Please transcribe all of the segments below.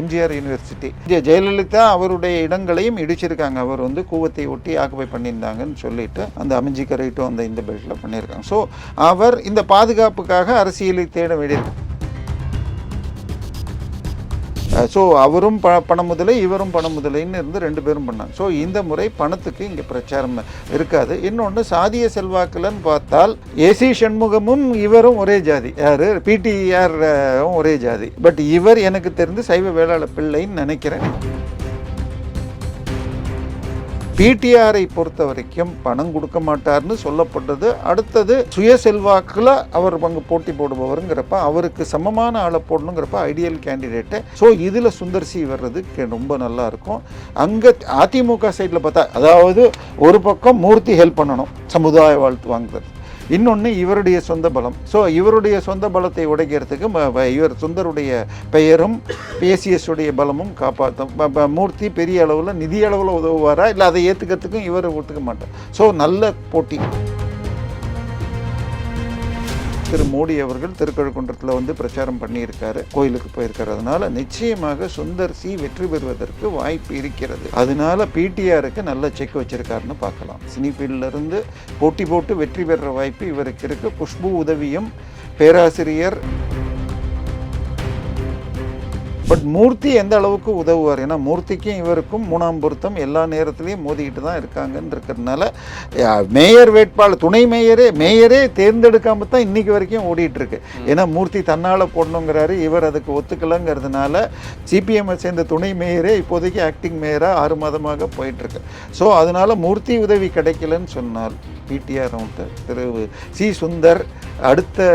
MGR university Jayalalithaa அவருடைய இடங்களையும் இடிச்சிருக்காங்க. அவர் வந்து கூவத்தை ஒட்டி ஆக்குபை பண்ணியிருந்தாங்கன்னு சொல்லிட்டு அந்த அமைஞ்சிக்க ரைட்டும் அந்த இந்த பெல்ட்டில் பண்ணியிருக்காங்க. ஸோ அவர் இந்த பாதுகாப்புக்காக அரசியலை தேட வேண்டியிருக்கு. ஸோ அவரும் பண முதலை இவரும் பண முதலைன்னு இருந்து ரெண்டு பேரும் பண்ணாங்க. ஸோ இந்த முறை பணத்துக்கு இங்கே பிரச்சாரம் இருக்காது. இன்னொன்று சாதிய செல்வாக்குலன்னு பார்த்தால் ஏசி சண்முகமும் இவரும் ஒரே ஜாதி, யார் பிடிஆர் ஒரே ஜாதி. பட் இவர் எனக்கு தெரிந்து சைவ வேளாள பிள்ளைன்னு நினைக்கிறேன். பிடிஆரை பொறுத்த வரைக்கும் பணம் கொடுக்க மாட்டார்னு சொல்லப்பட்டது. அடுத்தது சுய செல்வாக்கில் அவர் பங்கு போட்டி போடுபவருங்கிறப்ப அவருக்கு சமமான ஆளை போடணுங்கிறப்ப ஐடியல் கேண்டிடேட்டு. ஸோ இதில் சுந்தர்சி வர்றது ரொம்ப நல்லா இருக்கும். அங்கே அதிமுக சைடில் பார்த்தா, அதாவது ஒரு பக்கம் மூர்த்தி ஹெல்ப் பண்ணணும், சமுதாய வாழ்த்து வாங்குறது, இன்னொன்று இவருடைய சொந்த பலம். ஸோ இவருடைய சொந்த பலத்தை உடைக்கிறதுக்கு இவர் சுந்தருடைய பெயரும் பேசிஎஸ் உடைய பலமும் காப்பாற்றும். மூர்த்தி பெரிய அளவில் நிதி அளவில் உதவுவாரா, இல்லை அதை ஏற்றுக்கிறதுக்கும் இவர் ஒத்துக்க மாட்டார். ஸோ நல்ல போட்டி. திரு மோடி அவர்கள் திருக்கழுக்குன்றத்தில் வந்து பிரச்சாரம் பண்ணியிருக்காரு, கோயிலுக்கு போயிருக்காரு. அதனால நிச்சயமாக சுந்தர்சி வெற்றி பெறுவதற்கு வாய்ப்பு இருக்கிறது. அதனால பிடிஆருக்கு நல்ல செக் வச்சிருக்காருன்னு பார்க்கலாம். சினி ஃபீல்ட்ல இருந்து போட்டி போட்டு வெற்றி பெறுற வாய்ப்பு இவருக்கு இருக்கு. குஷ்பு உதவியும் பேராசிரியர். பட் மூர்த்தி எந்த அளவுக்கு உதவுவார், ஏன்னா மூர்த்திக்கும் இவருக்கும் மூணாம் பொருத்தம் எல்லா நேரத்துலையும் மோதிக்கிட்டு தான் இருக்காங்கன்னு இருக்கிறதுனால மேயர் வேட்பாளர் துணை மேயரே தேர்ந்தெடுக்காம தான் இன்னைக்கு வரைக்கும் ஓடிட்டு இருக்கு. ஏன்னா மூர்த்தி தன்னால் போடணுங்கிறாரு, இவர் அதுக்கு ஒத்துக்கலைங்கிறதுனால சிபிஎம் சேர்ந்த துணை மேயரே இப்போதைக்கு ஆக்டிங் மேயராக 6 மாதமாக போயிட்டுருக்கு. ஸோ அதனால மூர்த்தி உதவி கிடைக்கலன்னு சொன்னால் பிடிஆர் திரு சி சுந்தர் அடுத்த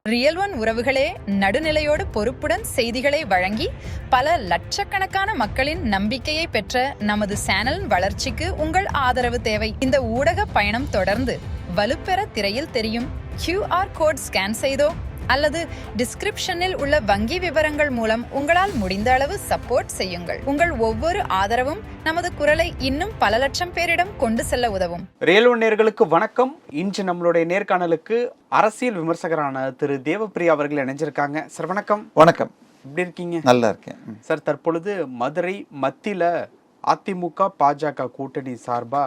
ரியல் ஒன் உறவுகளே, நடுநிலையோடு பொறுப்புடன் செய்திகளை வழங்கி பல லட்சக்கணக்கான மக்களின் நம்பிக்கையை பெற்ற நமது சேனலின் வளர்ச்சிக்கு உங்கள் ஆதரவு தேவை. இந்த ஊடக பயணம் தொடர்ந்து வலுப்பெற திரையில் தெரியும் QR கோட் ஸ்கேன் செய்தோ அல்லது டிஸ்கிரிப்ஷனில் உள்ள வங்கி விவரங்கள் மூலம் உங்களால் முடிந்த அளவு சப்போர்ட் செய்யுங்கள். உங்கள் ஒவ்வொரு ஆதரவும் நமது குரலை இன்னும் பல லட்சம் பேரிடம் கொண்டு செல்ல உதவும். ரியல் ஒன் நேயர்களுக்கு வணக்கம். இன்று நம்மளுடைய நேர்காணலுக்கு அரசியல் விமர்சகரான திரு தேவப்பிரியா அவர்கள் இணைஞ்சிருக்காங்க. சார் வணக்கம். வணக்கம். எப்படி இருக்கீங்க? நல்லா இருக்கேன் சார். தற்பொழுது மதுரை மத்தியில அதிமுக பாஜக கூட்டணி சார்பா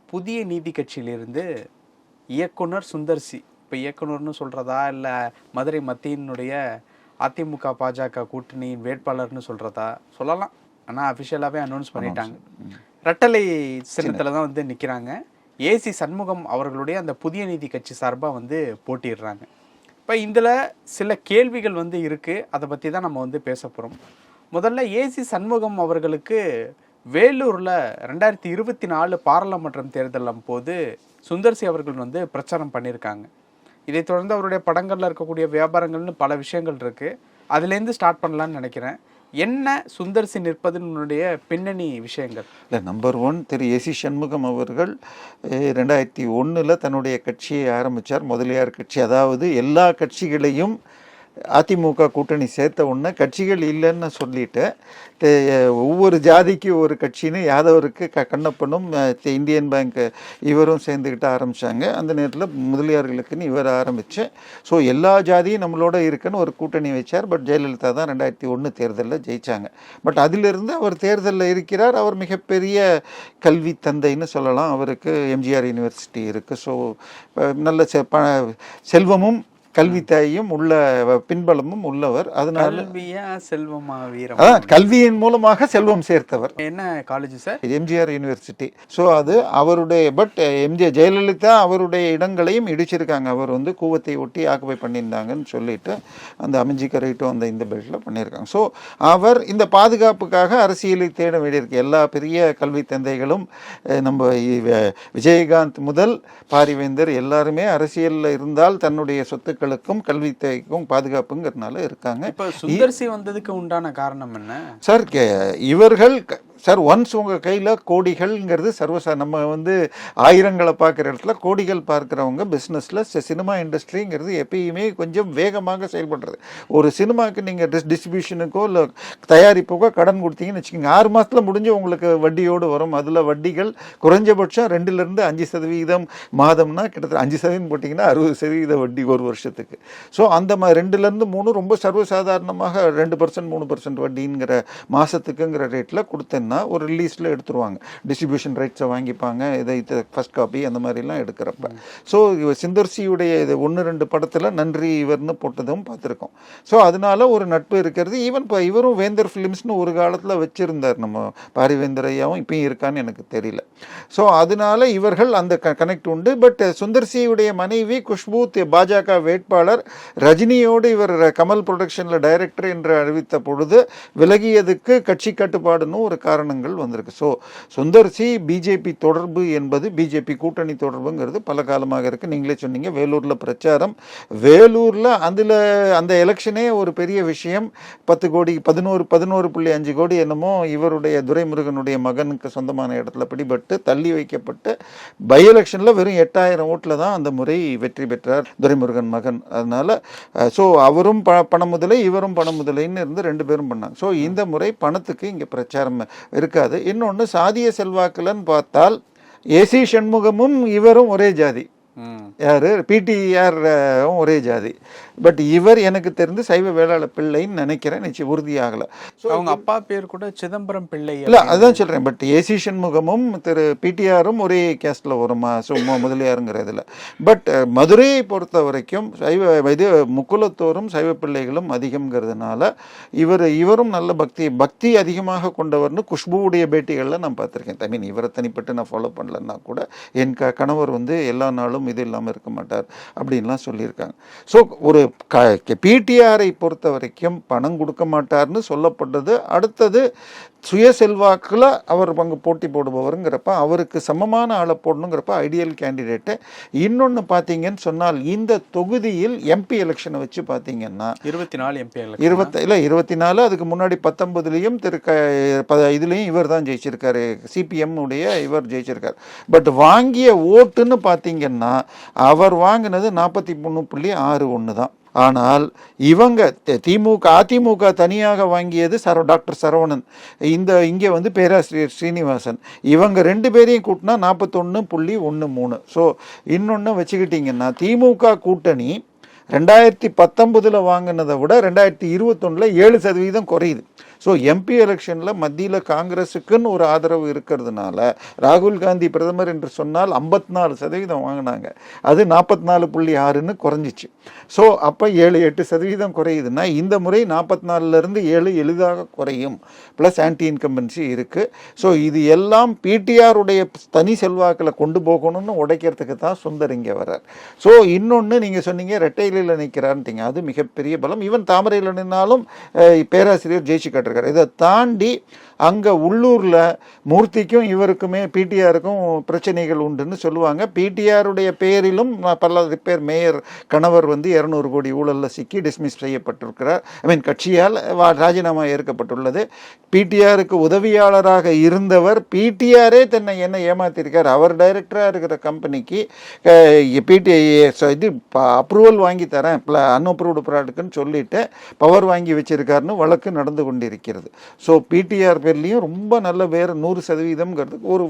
புதிய நீதி கட்சியிலிருந்து இயக்குனர் சுந்தர்சி, இப்போ இயக்குனர்னு சொல்கிறதா இல்லை மதுரை மத்தியினுடைய அதிமுக பாஜக கூட்டணியின் வேட்பாளர்னு சொல்கிறதா சொல்லலாம். ஆனால் அஃபிஷியலாகவே அனௌன்ஸ் பண்ணிட்டாங்க. ரெட்டலை சின்னத்தில் தான் வந்து நிற்கிறாங்க. ஏசி சண்முகம் அவர்களுடைய அந்த புதிய நீதி கட்சி சார்பாக வந்து போட்டிடுறாங்க. இப்போ இதில் சில கேள்விகள் வந்து இருக்குது, அதை பற்றி தான் நம்ம வந்து பேச போகிறோம். முதல்ல ஏசி சண்முகம் அவர்களுக்கு வேலூரில் 2024 பாராளுமன்றம் தேர்தலின் போது சுந்தர்சி அவர்கள் வந்து பிரச்சாரம் பண்ணியிருக்காங்க. இதை தொடர்ந்து அவருடைய படங்களில் இருக்கக்கூடிய வியாபாரங்கள்னு பல விஷயங்கள் இருக்குது. அதுலேருந்து ஸ்டார்ட் பண்ணலான்னு நினைக்கிறேன். என்ன சுந்தர்சி நிற்பதனுடைய பின்னணி விஷயங்கள்? இல்லை, நம்பர் 1 திரு ஏசி சண்முகம் அவர்கள் 2001 தன்னுடைய கட்சியை ஆரம்பித்தார், முதலியார் கட்சி. அதாவது எல்லா கட்சிகளையும் அதிமுக கூட்டணி சேர்த்த உடனே கட்சிகள் இல்லைன்னு சொல்லிட்டு ஒவ்வொரு ஜாதிக்கு ஒரு கட்சின்னு யாதவருக்கு கண்ணப்பனும் இந்தியன் பேங்க் இவரும் சேர்ந்துக்கிட்டு ஆரம்பித்தாங்க. அந்த நேரத்தில் முதலியார்களுக்குன்னு இவர் ஆரம்பித்து ஸோ எல்லா ஜாதியும் நம்மளோட இருக்குன்னு ஒரு கூட்டணி வச்சார். பட் ஜெயலலிதா தான் 2001 தேர்தலில் ஜெயித்தாங்க. பட் அதிலிருந்து அவர் தேர்தலில் இருக்கிறார். அவர் மிகப்பெரிய கல்வி தந்தைன்னு சொல்லலாம். அவருக்கு எம்ஜிஆர் யூனிவர்சிட்டி இருக்குது. ஸோ நல்ல செல்வமும் கல்வி தாயும் உள்ள பின்பலமும் உள்ளவர். அதனால கல்வியின் மூலமாக செல்வம் சேர்த்தவர். என்ன college sir? MGR university. So அது அவருடைய பட் ஜெயலலிதா அவருடைய இடங்களையும் இடிச்சிருக்காங்க. அவர் வந்து கூவத்தை ஒட்டி ஆக்குபை பண்ணியிருந்தாங்கன்னு சொல்லிட்டு அந்த அமைஞ்சிக்க ரைட்டும் அந்த இந்த பெல்ட்டில் பண்ணியிருக்காங்க. ஸோ அவர் இந்த பாதுகாப்புக்காக அரசியலை தேட வேண்டியிருக்கு. எல்லா பெரிய கல்வி தந்தைகளும் நம்ம விஜயகாந்த் முதல் பாரிவேந்தர் எல்லாருமே அரசியலில் இருந்தால் தன்னுடைய சொத்து கல்வி தேவைக்கும் பாதுகாப்புங்கிறதுனால இருக்காங்க. இப்போ சுந்தர்சி வந்ததுக்கு உண்டான காரணம் என்ன சார்? இவர்கள் சார் ஒன்ஸ் உங்கள் கையில் கோடிகள்ங்கிறது நம்ம வந்து ஆயிரங்களை பார்க்குற இடத்துல கோடிகள் பார்க்குறவங்க பிஸ்னஸில் சினிமா இண்டஸ்ட்ரிங்கிறது எப்பயுமே கொஞ்சம் வேகமாக செயல்படுறது. ஒரு சினிமாவுக்கு நீங்கள் டிஸ்ட்ரிபியூஷனுக்கோ இல்லை தயாரிப்புக்கோ கடன் கொடுத்தீங்கன்னு வச்சுக்கோங்க, 6 மாதத்தில் முடிஞ்சு உங்களுக்கு வட்டியோடு வரும். அதில் வட்டிகள் குறைஞ்சபட்சம் 2% 5% மாதம்னா கிட்டத்தட்ட 5% போட்டிங்கன்னா 60% வட்டி ஒரு வருஷத்துக்கு. ஸோ அந்த மாதிரி 2-3 ரொம்ப சர்வசாதாரணமாக 2% 3% வட்டிங்கிற மாதத்துக்குங்கிற ரேட்டில் கொடுத்தேன்னா ஒரு ரிலீஸில் எடுத்துருவாங்க. டிஸ்ட்ரிபியூஷன் ரைட்ஸை வாங்கிப்பாங்க, இதை ஃபஸ்ட் காப்பி அந்த மாதிரிலாம் எடுக்கிறப்ப. ஸோ சுந்தர்சியுடைய இது 1-2 படத்தில் நன்றி இவர்னு போட்டதும் பார்த்துருக்கோம். ஸோ அதனால ஒரு நட்பு இருக்கிறது. ஈவன் இப்போ இவரும் வேந்தர் ஃபிலிம்ஸ்னு ஒரு காலத்தில் வச்சுருந்தார், நம்ம பாரிவேந்தர் ஐயாவும், இப்பயும் இருக்கான்னு எனக்கு தெரியல. ஸோ அதனால இவர்கள் அந்த கனெக்ட் உண்டு. பட் சுந்தர்சியுடைய மனைவி குஷ்பு பாஜக வேட்பாளர், ரஜினியோடு இவர் கமல் ப்ரொடக்ஷனில் டைரக்டர் என்று அறிவித்த பொழுது விலகியதுக்கு கட்சி கட்டுப்பாடுன்னு ஒரு காரணங்கள் வந்திருக்கு. ஸோ சுந்தர்சி பிஜேபி தொடர்பு என்பது, பிஜேபி கூட்டணி தொடர்புங்கிறது பல காலமாக இருக்குது. நீங்களே சொன்னீங்க வேலூரில் பிரச்சாரம், வேலூரில் அந்த எலெக்ஷனே ஒரு பெரிய விஷயம். 10 கோடி 11.5 கோடி என்னமோ இவருடைய துரைமுருகனுடைய மகனுக்கு சொந்தமான இடத்துல பிடிபட்டு தள்ளி வைக்கப்பட்டு பை எலெக்ஷனில் வெறும் 8000 ஓட்டில் தான் அந்த முறை வெற்றி பெற்றார் துரைமுருகன் மகன். அதனால ஸோ அவரும் பண முதலை இவரும் பண முதலைன்னு இருந்து 2 பேரும் பண்ணாங்க. ஸோ இந்த முறை பணத்துக்கு இங்கே பிரச்சாரம் இருக்காது. இன்னொன்று சாதிய செல்வாக்குலன்னு பார்த்தால் ஏசி சண்முகமும் இவரும் ஒரே ஜாதி. யார் பிடிஆர் ஒரே ஜாதி. பட் இவர் எனக்கு தெரிந்து சைவ வேளாளர் பிள்ளைன்னு நினைக்கிறேன், நிச்சயம் உறுதியாகலை. ஸோ அவங்க அப்பா பேர் கூட சிதம்பரம் பிள்ளை இல்லை, அதுதான் சொல்கிறேன். பட் ஏசி சண்முகமும் திரு பிடிஆரும் ஒரே கேஸ்டில் வருமா முதலியாருங்கிறதுல. பட் மதுரையை பொறுத்த வரைக்கும் முக்குலத்தோரும் சைவ பிள்ளைகளும் அதிகம்ங்கிறதுனால இவரும் நல்ல பக்தி அதிகமாக கொண்டவர்னு குஷ்புவுடைய பேட்டிகளில் நான் பார்த்துருக்கேன். ஐ மீன் இவரை தனிப்பட்டு நான் ஃபாலோ பண்ணலன்னா கூட என் கணவர் வந்து எல்லா நாளும் இது இல்லாமல் இருக்க மாட்டார் அப்படின்லாம் சொல்லியிருக்காங்க. ஸோ ஒரு பிடிஆரை பொறுத்த வரைக்கும் பணம் கொடுக்க மாட்டார்னு சொல்லப்பட்டது. அடுத்தது சுய செல்வாக்கில் அவர் பங்கு போட்டி போடுபவருங்கிறப்ப அவருக்கு சமமான ஆளை போடணுங்கிறப்ப ஐடியல் கேண்டிடேட்டு. இன்னொன்று பார்த்தீங்கன்னு சொன்னால் இந்த தொகுதியில் எம்பி எலெக்ஷனை வச்சு பார்த்தீங்கன்னா 24 எம்பி 24, அதுக்கு முன்னாடி 19லையும் இதுலேயும் இவர் தான் ஜெயிச்சிருக்காரு, சிபிஎம் உடைய இவர் ஜெயிச்சிருக்கார். பட் வாங்கிய ஓட்டுன்னு பார்த்தீங்கன்னா அவர் வாங்கினது 43.61 தான். ஆனால் இவங்க அதிமுக தனியாக வாங்கியது டாக்டர் சரவணன், இங்கே வந்து பேராசிரியர் ஸ்ரீனிவாசன், இவங்க 2 பேரையும் கூட்டினா 41.13. ஸோ இன்னொன்று வச்சுக்கிட்டிங்கன்னா திமுக கூட்டணி 2019 வாங்கினதை விட 2021 7% குறையுது. ஸோ எம்பி எலெக்ஷனில் மத்தியில் காங்கிரஸுக்குன்னு ஒரு ஆதரவு இருக்கிறதுனால ராகுல் காந்தி பிரதமர் என்று சொன்னால் 54% வாங்கினாங்க, அது 44.6ன்னு குறைஞ்சிச்சு. ஸோ அப்போ 7-8% குறையுதுன்னா இந்த முறை 44லேருந்து 7 எளிதாக குறையும். ப்ளஸ் ஆன்டி இன்கம்பன்சி இருக்குது. ஸோ இது எல்லாம் பிடிஆருடைய தனி செல்வாக்கில் கொண்டு போகணும்னு உடைக்கிறதுக்கு தான் சுந்தர் இங்கே வர்றார். ஸோ இன்னொன்று நீங்கள் சொன்னீங்க ரெட்டையில நிற்கிறான்ட்டீங்க, அது மிகப்பெரிய பலம். ஈவன் தாமரையில் நின்னாலும் பேராசிரியர் ஜெயிச்சு காட்டுறாரு. இதை தாண்டி அங்கே உள்ளூரில் மூர்த்திக்கும் இவருக்குமே பிடிஆருக்கும் பிரச்சனைகள் உண்டுன்னு சொல்லுவாங்க. பிடிஆருடைய பேரிலும் பல பேர் மேயர் கணவர் வந்து 200 கோடி ஊழலில் சிக்கி டிஸ்மிஸ் செய்யப்பட்டிருக்கிறார். கட்சியால் ராஜினாமா ஏற்கப்பட்டுள்ளது. பிடிஆருக்கு உதவியாளராக இருந்தவர் பிடிஆரே தன்னை என்ன ஏமாத்திருக்கார். அவர் டைரக்டராக இருக்கிற கம்பெனிக்கு இது அப்ரூவல் வாங்கி தரேன் அன்அப்ரூவ்டு ப்ராடக்ட்னு சொல்லிட்டு பவர் வாங்கி வச்சிருக்காருன்னு வழக்கு நடந்து கொண்டிருக்கிறது. ஸோ பிடிஆர் பேர்லேயும் ரொம்ப நல்ல வேறு 100%ங்கிறதுக்கு ஒரு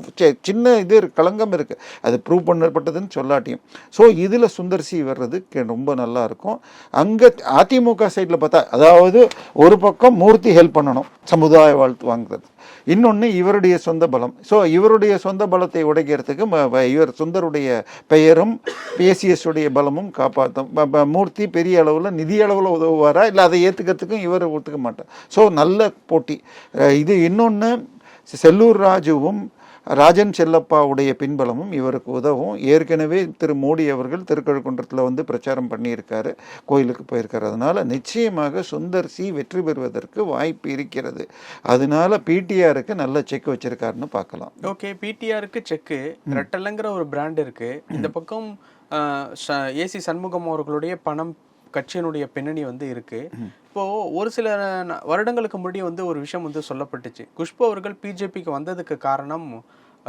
சின்ன இது களங்கம் இருக்குது, அது ப்ரூவ் பண்ணப்பட்டதுன்னு சொல்லாட்டியும். ஸோ இதில் சுந்தர்சி வர்றது ரொம்ப நல்லா இருக்கும். அங்கே அதிமுக சைடில் பார்த்தா, அதாவது ஒரு பக்கம் மூர்த்தி ஹெல்ப் பண்ணணும் சமுதாய வாழ்த்து வாங்குறது, இன்னொன்று இவருடைய சொந்த பலம். ஸோ இவருடைய சொந்த பலத்தை உடைக்கிறதுக்கு இவர் சுந்தருடைய பெயரும் PCS உடைய பலமும் காப்பாற்றும். மூர்த்தி பெரிய அளவில் நிதி அளவில் உதவுவாரா, இல்லை அதை ஏற்றுக்கிறதுக்கும் இவர் ஒத்துக்க மாட்டார். ஸோ நல்ல போட்டி இது. இன்னொன்று செல்லூர் ராஜுவும் ராஜன் செல்லப்பாவுடைய பின்பலமும் இவருக்கு உதவும். ஏற்கனவே திரு மோடி அவர்கள் திருக்கழுக்குன்றத்தில் வந்து பிரச்சாரம் பண்ணியிருக்காரு, கோயிலுக்கு போயிருக்காரு. அதனால் நிச்சயமாக சுந்தர்சி வெற்றி பெறுவதற்கு வாய்ப்பு இருக்கிறது. அதனால பிடிஆருக்கு நல்ல செக் வச்சிருக்காருன்னு பார்க்கலாம். ஓகே, பிடிஆருக்கு செக்கு ரெட்டலங்கிற ஒரு பிராண்ட் இருக்கு. இந்த பக்கம் ஏசி சண்முகம் அவர்களுடைய பணம் கட்சியினுடைய பின்னணி வந்து இருக்கு. இப்போ ஒரு சில வருடங்களுக்கு முன்னாடி வந்து ஒரு விஷயம் வந்து சொல்லப்பட்டுச்சு. குஷ்பு அவர்கள் பிஜேபிக்கு வந்ததுக்கு காரணம்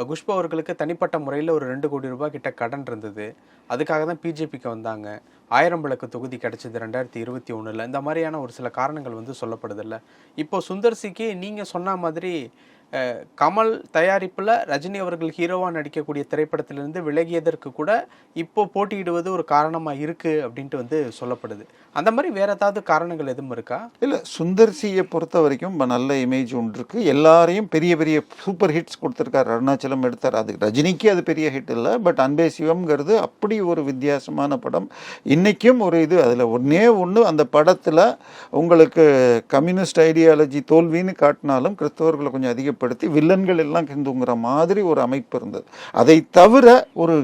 குஷ்பு அவர்களுக்கு தனிப்பட்ட முறையில் ஒரு 2 கோடி ரூபாய் கிட்ட கடன் இருந்தது. அதுக்காக தான் பிஜேபிக்கு வந்தாங்க. 1000 விளக்கு தொகுதி கிடைச்சது 2021. இந்த மாதிரியான ஒரு சில காரணங்கள் வந்து சொல்லப்படுதில்ல. இப்போ சுந்தர்சிக்கு நீங்க சொன்ன மாதிரி கமல் தயாரிப்புல ரஜினி அவர்கள் ஹீரோவா நடிக்கக்கூடிய திரைப்படத்திலிருந்து விலகியதற்கு கூட இப்போ போட்டியிடுவது ஒரு காரணமா இருக்கு அப்படின்ட்டு வந்து சொல்லப்படுது. அந்த மாதிரி வேற ஏதாவது காரணங்கள் எதுவும் இருக்கா? இல்லை, சுந்தர்சியை பொறுத்த வரைக்கும் நல்ல இமேஜ் ஒன்று இருக்கு. எல்லாரையும் பெரிய பெரிய சூப்பர் ஹிட்ஸ் கொடுத்துருக்காரு. அருணாச்சலம் எடுத்தார், அது ரஜினிக்கு அது பெரிய ஹிட் இல்லை. பட் அன்பே சிவம்ங்கிறது அப்படி ஒரு வித்தியாசமான படம். இன்றைக்கும் ஒரு இது அதில் ஒன்று அந்த படத்தில் உங்களுக்கு கம்யூனிஸ்ட் ஐடியாலஜி தோல்வின்னு காட்டினாலும் கிறிஸ்தவர்களை கொஞ்சம் அதிகப்படுத்தி வில்லன்கள் எல்லாம் ஹிந்துங்கிற மாதிரி ஒரு அமைப்பு இருந்தது. அதை தவிர ஒரு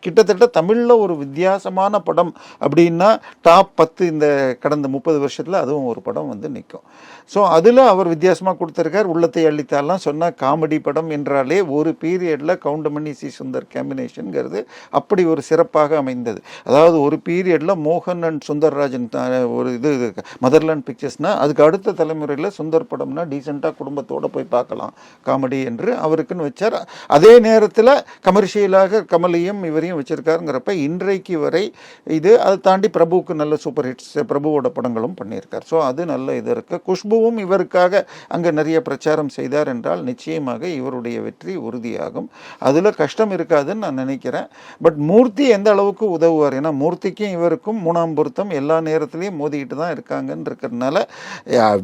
கிட்டத்தட்ட தமிழில் ஒரு வித்தியாசமான படம் அப்படின்னா டாப் 10 இந்த கடந்த 30 வருஷத்தில் அதுவும் ஒரு படம் வந்து நிற்கும். ஸோ அதில் அவர் வித்தியாசமாக கொடுத்துருக்கார். உள்ளத்தை அள்ளித்தாலாம் சொன்னால் காமெடி படம் என்றாலே ஒரு பீரியடில் கவுண்டமணி சி சுந்தர் காம்பினேஷனுங்கிறது அப்படி ஒரு சிறப்பாக அமைந்தது. அதாவது ஒரு பீரியடில் மோகன் அண்ட் சுந்தர்ராஜன் ஒரு இது மதர்லேண்ட் பிக்சர்ஸ்னால் அதுக்கு அடுத்த தலைமுறையில் சுந்தர் படம்னா டீசெண்டாக குடும்பத்தோடு போய் பார்க்கலாம் காமெடி என்று அவருக்குன்னு வச்சார். அதே நேரத்தில் கமர்ஷியலாக கமலையும் இவரையும் வச்சுருக்காருங்கிறப்ப இன்றைக்கு வரை இது அதை தாண்டி பிரபுவுக்கு நல்ல சூப்பர் ஹிட்ஸ் பிரபுவோட படங்களும் பண்ணியிருக்கார். ஸோ அது நல்ல இது இருக்குது. குஷ்புவும் இவருக்காக அங்கே நிறைய பிரச்சாரம் செய்தார் என்றால் நிச்சயமாக இவருடைய வெற்றி உறுதியாகும். அதில் கஷ்டம் இருக்காதுன்னு நான் நினைக்கிறேன். பட் மூர்த்தி எந்த அளவுக்கு உதவுவார், ஏன்னா மூர்த்திக்கும் இவருக்கும் 3ஆம் பொருத்தம் எல்லா நேரத்துலையும் மோதிக்கிட்டு தான் இருக்காங்கன்னு இருக்கிறதுனால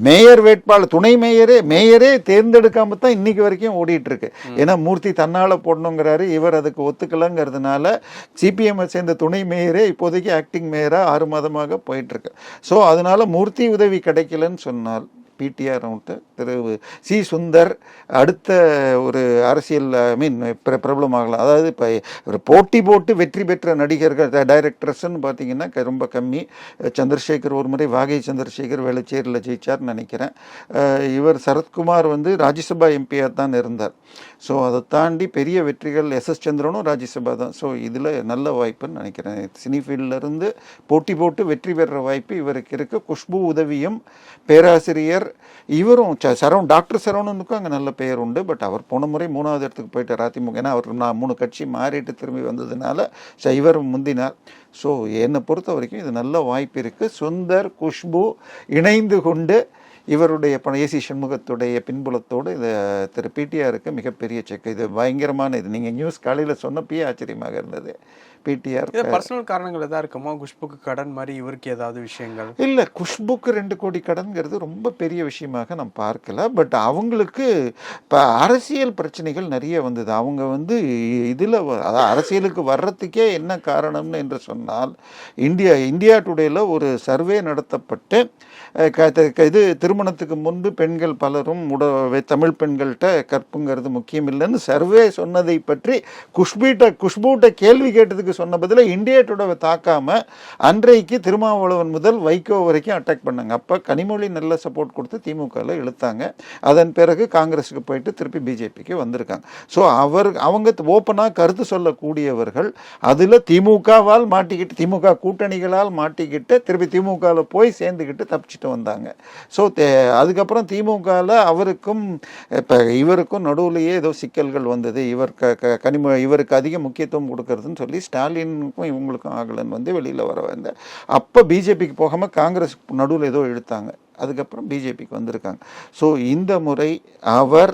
மேயர் வேட்பாளர் துணை மேயரே தேர்ந்தெடுக்காம தான் இன்னைக்கு வரைக்கும் ஓடிட்டு இருக்கு. ஏன்னா மூர்த்தி தன்னால் போடணுங்கிறாரு, இவர் அதுக்கு ஒத்துக்கலங்கிறதுனால சிபிஎம் சேர்ந்த துணை மேயரே இப்போதைக்கு ஆக்டிங் மேயராக 6 மாதமாக போயிட்டு இருக்கு. ஸோ அதனால மூர்த்தி உதவி கிடைக்கலன்னு சொன்னால் பிடிஆர் அவுட்டு திரு சி சுந்தர் அடுத்த ஒரு அரசியல் பிரபலமாகலாம். அதாவது இப்போ ஒரு போட்டி போட்டு வெற்றி பெற்ற நடிகர்கள் டைரக்டர்ஸ்ன்னு பார்த்தீங்கன்னா ரொம்ப கம்மி. சந்திரசேகர் ஒரு முறை வாகை சந்திரசேகர் வேளச்சேரியில் ஜெயிச்சார்னு நினைக்கிறேன். இவர் சரத்குமார் வந்து ராஜ்யசபா எம்பியாக தான் இருந்தார். ஸோ அதை தாண்டி பெரிய வெற்றிகள் எஸ்எஸ் சந்திரனும் ராஜ்யசபா தான். ஸோ இதில் நல்ல வாய்ப்புன்னு நினைக்கிறேன். சினி ஃபீல்டிலிருந்து போட்டி போட்டு வெற்றி பெறுற வாய்ப்பு இவருக்கு இருக்குது. குஷ்பு உதவியும் பேராசிரியர் இவரும் டாக்டர் சரவணனுக்கும் அங்கே நல்ல பெயர் உண்டு. பட் அவர் போன முறை 3ஆவது இடத்துக்கு போயிட்டார் அதிமுக. ஏன்னா அவர் 3 கட்சி மாறிட்டு திரும்பி வந்ததுனால இவர் முந்தினார். ஸோ என்னை பொறுத்த வரைக்கும் இது நல்ல வாய்ப்பு இருக்குது. சுந்தர் குஷ்பு இணைந்து கொண்டு இவருடைய ஏசி சண்முகத்துடைய பின்புலத்தோடு இது திரு பிடிஆருக்கு மிகப்பெரிய செக். இது பயங்கரமான இது. நீங்கள் நியூஸ் காலையில் சொன்னப்பயே ஆச்சரியமாக இருந்தது. பிடிஆர் பர்சனல் காரணங்கள் எதாவது இருக்குமா? குஷ்புக்கு கடன் மாதிரி இவருக்கு ஏதாவது விஷயங்கள் இல்லை. குஷ்புக்கு 2 கோடி கடன்கிறது ரொம்ப பெரிய விஷயமாக நான் பார்க்கல. பட் அவங்களுக்கு இப்போ அரசியல் பிரச்சனைகள் நிறைய வந்தது. அவங்க வந்து இதில் அரசியலுக்கு வர்றதுக்கே என்ன காரணம்னு என்று சொன்னால் இந்தியா டுடேல ஒரு சர்வே நடத்தப்பட்டு இது திருமணத்துக்கு முன்பு பெண்கள் பலரும் தமிழ் பெண்கள்கிட்ட கற்புங்கிறது முக்கியம் இல்லைன்னு சர்வே சொன்னதை பற்றி குஷ்பூட்ட கேள்வி கேட்டதுக்கு சொன்ன பதில இந்தியா டுடேவை தாக்காம அன்றைக்கு திருமாவளவன் முதல் வைகோ வரைக்கும் அட்டாக் பண்ணாங்க. அப்போ கனிமொழி நல்ல சப்போர்ட் கொடுத்து திமுகவில் இழுத்தாங்க. அதன் பிறகு காங்கிரஸுக்கு போயிட்டு திருப்பி பிஜேபிக்கு வந்திருக்காங்க. ஸோ அவங்க ஓப்பனாக கருத்து சொல்லக்கூடியவர்கள் அதில் திமுகவால் மாட்டிக்கிட்டு திமுக கூட்டணிகளால் மாட்டிக்கிட்டு திருப்பி திமுகவில் போய் சேர்ந்துக்கிட்டு தப்பிச்சு வந்தாங்க. ஸோ அதுக்கப்புறம் திமுகவில் அவருக்கும் இப்போ இவருக்கும் நடுவுலையே ஏதோ சிக்கல்கள் வந்தது. இவருக்கு அதிக முக்கியத்துவம் கொடுக்கறதுன்னு சொல்லி ஸ்டாலினுக்கும் இவங்களுக்கும் ஆகலன்னு வந்து வெளியில் வர வந்த அப்போ பிஜேபிக்கு போகாமல் காங்கிரஸ் நடுவில் ஏதோ இழுத்தாங்க. அதுக்கப்புறம் பிஜேபிக்கு வந்திருக்காங்க. ஸோ இந்த முறை அவர்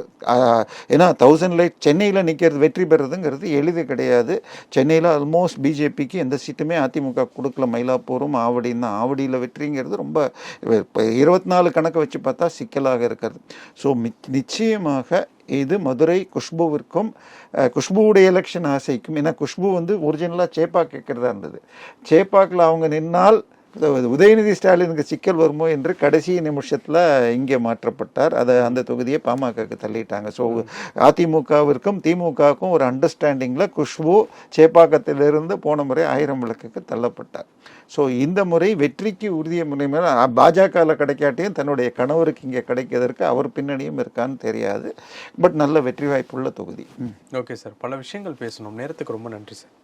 ஏன்னா 1000 லைட் சென்னையில் நிற்கிறது வெற்றி பெறுறதுங்கிறது எளிது கிடையாது. சென்னையில் ஆல்மோஸ்ட் பிஜேபிக்கு எந்த சீட்டுமே அதிமுக கொடுக்கல. மயிலாப்பூரும் ஆவடியும் தான். ஆவடியில் வெற்றிங்கிறது ரொம்ப 24 கணக்கு வச்சு பார்த்தா சிக்கலாக இருக்கிறது. ஸோ நிச்சயமாக இது மதுரை குஷ்புவிற்கும் குஷ்புவுடைய எலெக்ஷன் ஆசைக்கும். ஏன்னா குஷ்பு வந்து ஒரிஜினலாக சேப்பாக் கேட்குறதா இருந்தது. சேப்பாக்கில் அவங்க நின்னால் உதயநிதி ஸ்டாலினுக்கு சிக்கல் வருமோ என்று கடைசி நிமிஷத்தில் இங்கே மாற்றப்பட்டார். அந்த தொகுதியை பாமகக்கு தள்ளிட்டாங்க. ஸோ அதிமுகவிற்கும் திமுகவுக்கும் ஒரு அண்டர்ஸ்டாண்டிங்கில் குஷ்பு சேப்பாக்கத்திலிருந்து போன முறை 1000 விளக்குக்கு தள்ளப்பட்டார். ஸோ இந்த முறை வெற்றிக்கு உறுதிய முறை மேலே பாஜகவில் கிடைக்காட்டியும் தன்னுடைய கணவருக்கு இங்கே கிடைக்கிறதற்கு அவர் பின்னணியும் இருக்கான்னு தெரியாது. பட் நல்ல வெற்றி வாய்ப்புள்ள தொகுதி. ஓகே சார், பல விஷயங்கள் பேசணும். நேரத்துக்கு ரொம்ப நன்றி சார்.